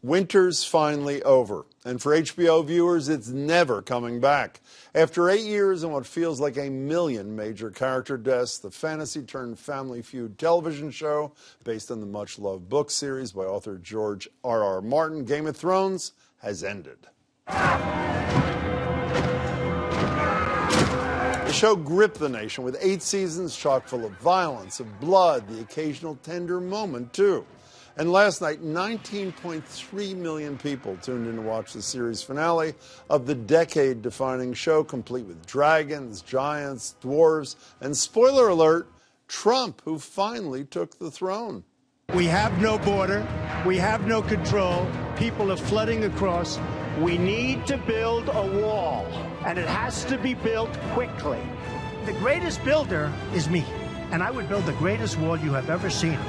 Winter's finally over, and for HBO viewers, it's never coming back. After 8 years and what feels like a million major character deaths, the fantasy-turned-family feud television show, based on the much-loved book series by author George R.R. Martin, Game of Thrones, has ended. The show gripped the nation with 8 seasons chock full of violence, of blood, the occasional tender moment, too. And last night, 19.3 million people tuned in to watch the series finale of the decade-defining show, complete with dragons, giants, dwarves, and, spoiler alert, Trump, who finally took the throne. We have no border. We have no control. People are flooding across. We need to build a wall, and it has to be built quickly. The greatest builder is me, and I would build the greatest wall you have ever seen.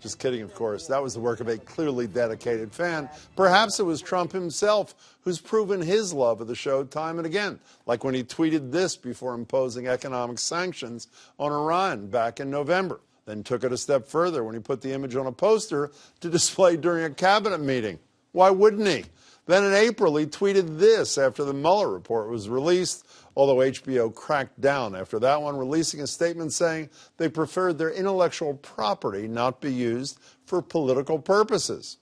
Just kidding, of course. That was the work of a clearly dedicated fan. Perhaps it was Trump himself who's proven his love of the show time and again, like when he tweeted this before imposing economic sanctions on Iran back in November, then took it a step further when he put the image on a poster to display during a cabinet meeting. Why wouldn't he? Then in April, he tweeted this after the Mueller report was released, although HBO cracked down after that one, releasing a statement saying they preferred their intellectual property not be used for political purposes.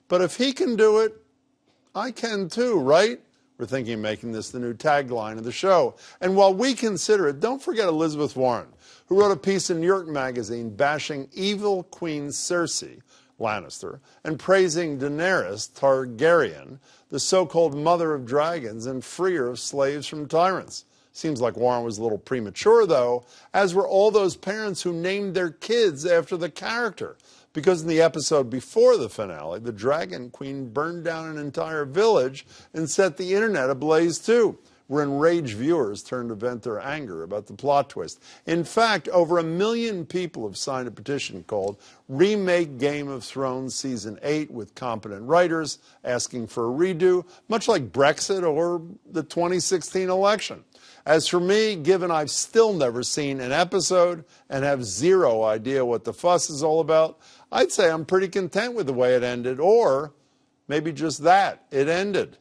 But if he can do it, I can too, right? We're thinking of making this the new tagline of the show. And while we consider it, don't forget Elizabeth Warren, who wrote a piece in New York Magazine bashing evil Queen Cersei Lannister and praising Daenerys Targaryen, the so-called mother of dragons and freer of slaves from tyrants. Seems like Warren was a little premature, though, as were all those parents who named their kids after the character. Because in the episode before the finale, the Dragon Queen burned down an entire village and set the internet ablaze, too, where enraged viewers turned to vent their anger about the plot twist. In fact, over 1 million people have signed a petition called Remake Game of Thrones Season 8 with competent writers asking for a redo, much like Brexit or the 2016 election. As for me, given I've still never seen an episode and have zero idea what the fuss is all about, I'd say I'm pretty content with the way it ended, or maybe just that, it ended.